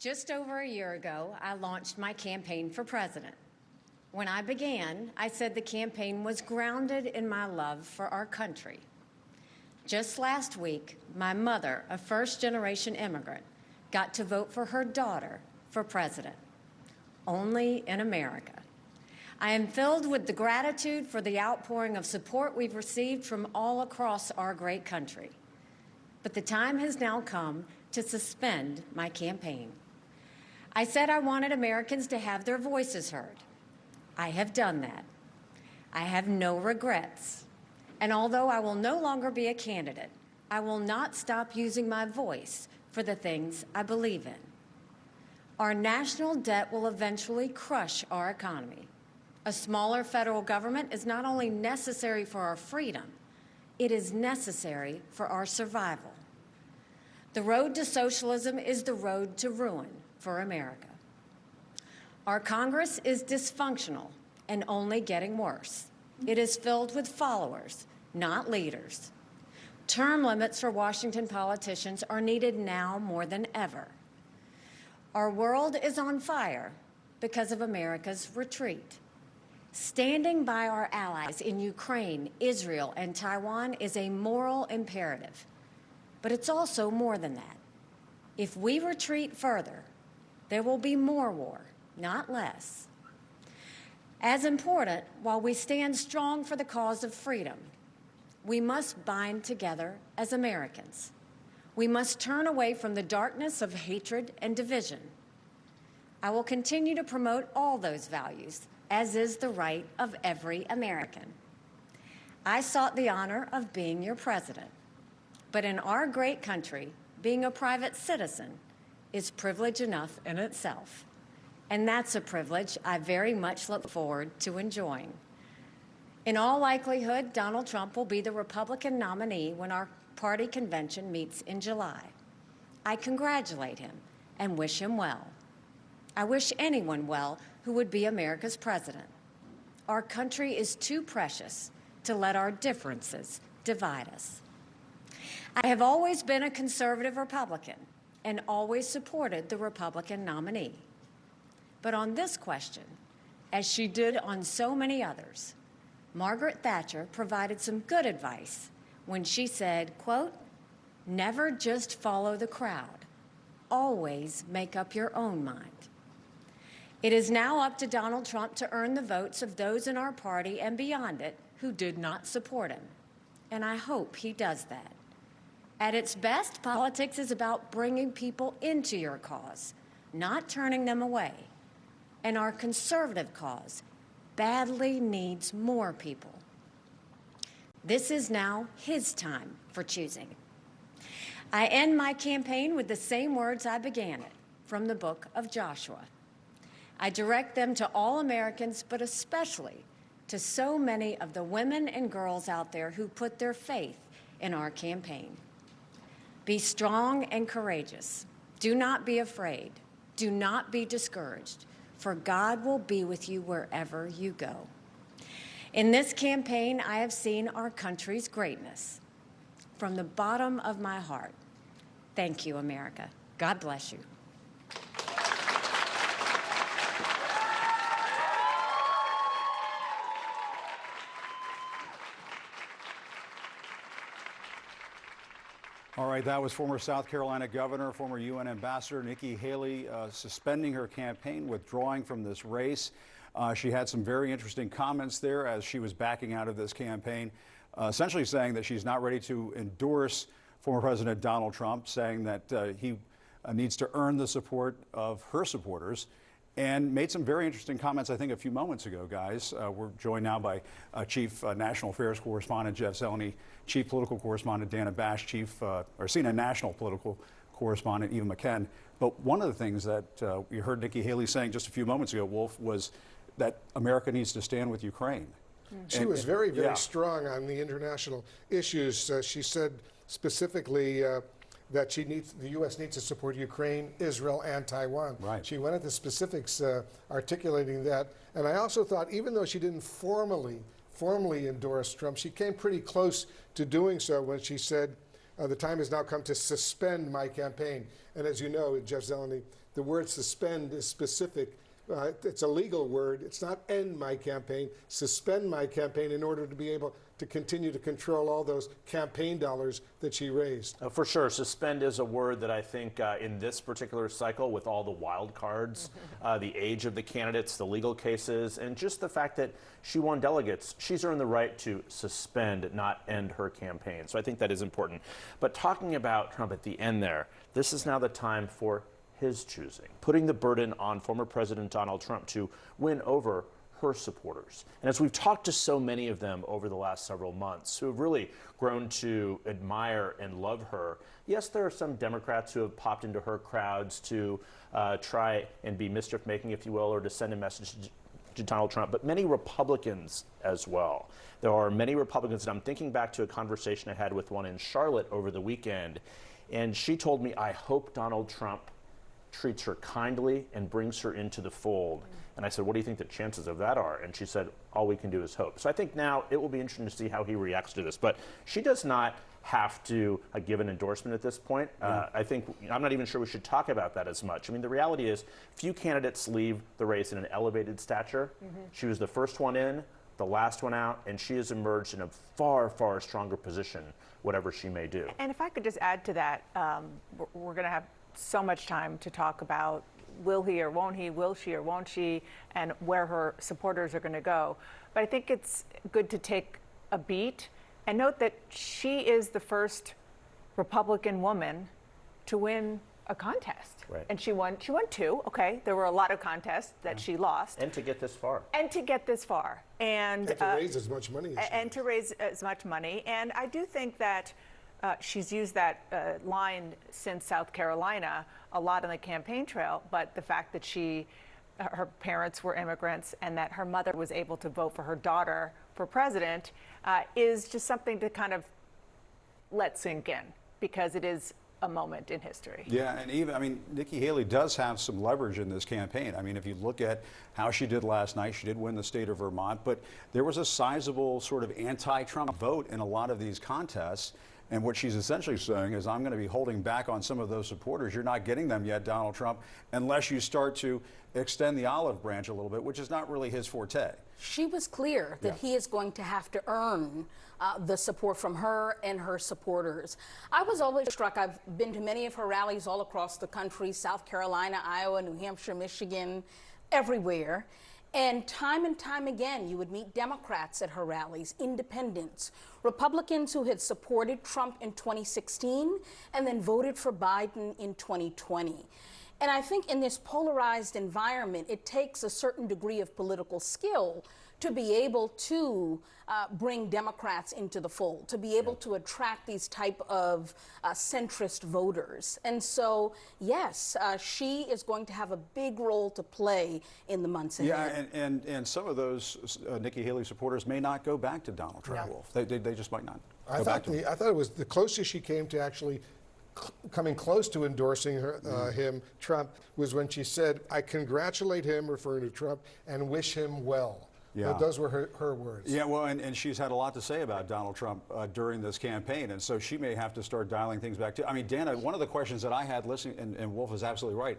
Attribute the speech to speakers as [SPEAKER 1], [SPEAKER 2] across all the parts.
[SPEAKER 1] Just over a year ago, I launched my campaign for president. When I began, I said the campaign was grounded in my love for our country. Just last week, my mother, a first-generation immigrant, got to vote for her daughter for president. Only in America. I am filled with the gratitude for the outpouring of support we've received from all across our great country. But the time has now come to suspend my campaign. I said I wanted Americans to have their voices heard. I have done that. I have no regrets. And although I will no longer be a candidate, I will not stop using my voice for the things I believe in. Our national debt will eventually crush our economy. A smaller federal government is not only necessary for our freedom, it is necessary for our survival. The road to socialism is the road to ruin for America. Our Congress is dysfunctional and only getting worse. It is filled with followers, not leaders. Term limits for Washington politicians are needed now more than ever. Our world is on fire because of America's retreat. Standing by our allies in Ukraine, Israel, and Taiwan is a moral imperative. But it's also more than that. If we retreat further, there will be more war, not less. As important, while we stand strong for the cause of freedom, we must bind together as Americans. We must turn away from the darkness of hatred and division. I will continue to promote all those values, as is the right of every American. I sought the honor of being your president. But in our great country, being a private citizen is privilege enough in itself. And that's a privilege I very much look forward to enjoying. In all likelihood, Donald Trump will be the Republican nominee when our party convention meets in July. I congratulate him and wish him well. I wish anyone well who would be America's president. Our country is too precious to let our differences divide us. I have always been a conservative Republican and always supported the Republican nominee. But on this question, as she did on so many others, Margaret Thatcher provided some good advice when she said, quote, "Never just follow the crowd. Always make up your own mind." It is now up to Donald Trump to earn the votes of those in our party and beyond it who did not support him. And I hope he does that. At its best, politics is about bringing people into your cause, not turning them away. And our conservative cause badly needs more people. This is now his time for choosing. I end my campaign with the same words I began it, from the book of Joshua. I direct them to all Americans, but especially to so many of the women and girls out there who put their faith in our campaign. Be strong and courageous. Do not be afraid. Do not be discouraged, for God will be with you wherever you go. In this campaign, I have seen our country's greatness. From the bottom of my heart, thank you, America. God bless you.
[SPEAKER 2] All right, that was former South Carolina Governor, former UN Ambassador Nikki Haley suspending her campaign, withdrawing from this race. She had some very interesting comments there as she was backing out of this campaign, essentially saying that she's not ready to endorse former President Donald Trump, saying that he needs to earn the support of her supporters, and made some very interesting comments, I think, a few moments ago, guys. We're joined now by Chief National Affairs Correspondent Jeff Zeleny, Chief Political Correspondent Dana Bash, CNN National Political Correspondent Eva McKen. But one of the things that you heard Nikki Haley saying just a few moments ago, Wolf, was that America needs to stand with Ukraine.
[SPEAKER 3] She was very, very strong on the international issues. She said specifically that the U.S. needs to support Ukraine, Israel, and Taiwan.
[SPEAKER 2] Right.
[SPEAKER 3] She went into specifics articulating that. And I also thought, even though she didn't formally endorse Trump, she came pretty close to doing so when she said the time has now come to suspend my campaign. And as you know, Judge Zeleny, the word suspend is specific. It's a legal word. It's not end my campaign, suspend my campaign in order to be able to continue to control all those campaign dollars that she raised.
[SPEAKER 4] For sure. Suspend is a word that I think in this particular cycle, with all the wild cards, the age of the candidates, the legal cases, and just the fact that she won delegates, she's earned the right to suspend, not end her campaign. So I think that is important. But talking about Trump at the end there, this is now the time for his choosing, putting the burden on former President Donald Trump to win over her supporters. And as we've talked to so many of them over the last several months who have really grown to admire and love her, yes, there are some Democrats who have popped into her crowds to try and be mischief-making, if you will, or to send a message to Donald Trump, but many Republicans as well. There are many Republicans, and I'm thinking back to a conversation I had with one in Charlotte over the weekend, and she told me, I hope Donald Trump treats her kindly and brings her into the fold. And I said, what do you think the chances of that are? And she said, all we can do is hope. So I think now it will be interesting to see how he reacts to this. But she does not have to give an endorsement at this point. I think, I'm not even sure we should talk about that as much. I mean, the reality is few candidates leave the race in an elevated stature. She was the first one in, the last one out, and she has emerged in a far, far stronger position, whatever she may do.
[SPEAKER 5] And if I could just add to that, we're going to have so much time to talk about will he or won't he, will she or won't she, and where her supporters are going to go. But I think it's good to take a beat and note that she is the first Republican woman to win a contest.
[SPEAKER 4] Right.
[SPEAKER 5] And she won two. Okay, there were a lot of contests that she lost.
[SPEAKER 4] And to get this far.
[SPEAKER 5] And to get this far. And
[SPEAKER 3] to raise as much money as she
[SPEAKER 5] and to raise as much money. And I do think that she's used that line since South Carolina a lot on the campaign trail, but the fact that her parents were immigrants and that her mother was able to vote for her daughter for president is just something to kind of let sink in, because it is a moment in history.
[SPEAKER 2] Yeah, and even, I mean, Nikki Haley does have some leverage in this campaign. I mean, if you look at how she did last night, she did win the state of Vermont, but there was a sizable sort of anti-Trump vote in a lot of these contests. And what she's essentially saying is, I'm going to be holding back on some of those supporters. You're not getting them yet, Donald Trump, unless you start to extend the olive branch a little bit, which is not really his forte.
[SPEAKER 6] She was clear that he is going to have to earn the support from her and her supporters. I was always struck. I've been to many of her rallies all across the country, South Carolina, Iowa, New Hampshire, Michigan, everywhere. And time again, you would meet Democrats at her rallies, independents, Republicans who had supported Trump in 2016 and then voted for Biden in 2020. And I think in this polarized environment, it takes a certain degree of political skill to be able to bring Democrats into the fold, to be able to attract these type of centrist voters. And so, yes, she is going to have a big role to play in the months ahead.
[SPEAKER 2] Yeah, and some of those Nikki Haley supporters may not go back to Donald Trump. Wolf. They just might not go back to him.
[SPEAKER 3] I thought it was the closest she came to actually coming close to endorsing him, Trump, was when she said, I congratulate him, referring to Trump, and wish him well.
[SPEAKER 2] Yeah.
[SPEAKER 3] Those were her words.
[SPEAKER 2] Yeah, well, and she's had a lot to say about Donald Trump during this campaign, and so she may have to start dialing things back too. I mean, Dana, one of the questions that I had listening, and Wolf is absolutely right,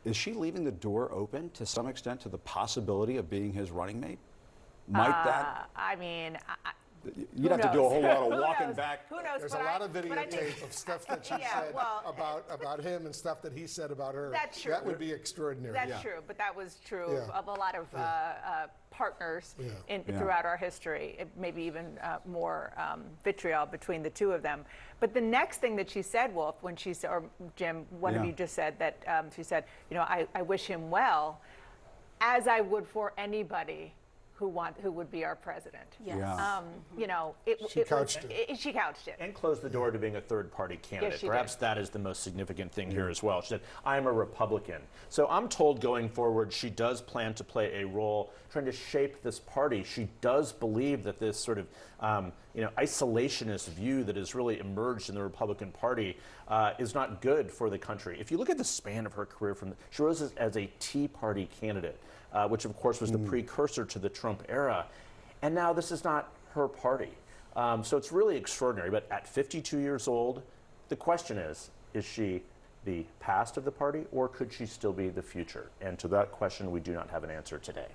[SPEAKER 2] is she leaving the door open to some extent to the possibility of being his running mate? Might that?
[SPEAKER 5] I mean,
[SPEAKER 2] you'd have to do a whole lot of walking back.
[SPEAKER 5] Who knows?
[SPEAKER 3] There's a lot of videotape of stuff that she said about him and stuff that he said about her.
[SPEAKER 5] That's true.
[SPEAKER 3] That would be extraordinary.
[SPEAKER 5] That's true, but that was true of a lot of partners throughout our history, maybe even more vitriol between the two of them. But the next thing that she said, Wolf, when she said, or Jim, one of you just said that she said, I wish him well, as I would for anybody who would be our president.
[SPEAKER 6] Yes.
[SPEAKER 2] Yeah.
[SPEAKER 3] She couched it.
[SPEAKER 5] She couched it.
[SPEAKER 4] And closed the door to being a third-party candidate.
[SPEAKER 5] she
[SPEAKER 4] Perhaps
[SPEAKER 5] did.
[SPEAKER 4] that is the most significant thing here as well. She said, I'm a Republican. So I'm told going forward she does plan to play a role trying to shape this party. She does believe that this sort of isolationist view that has really emerged in the Republican Party is not good for the country. If you look at the span of her career, she rose as a Tea Party candidate, which of course was the precursor to the Trump era. And now this is not her party. So it's really extraordinary. But at 52 years old, The question is she the past of the party, or could she still be the future? And to that question, we do not have an answer today.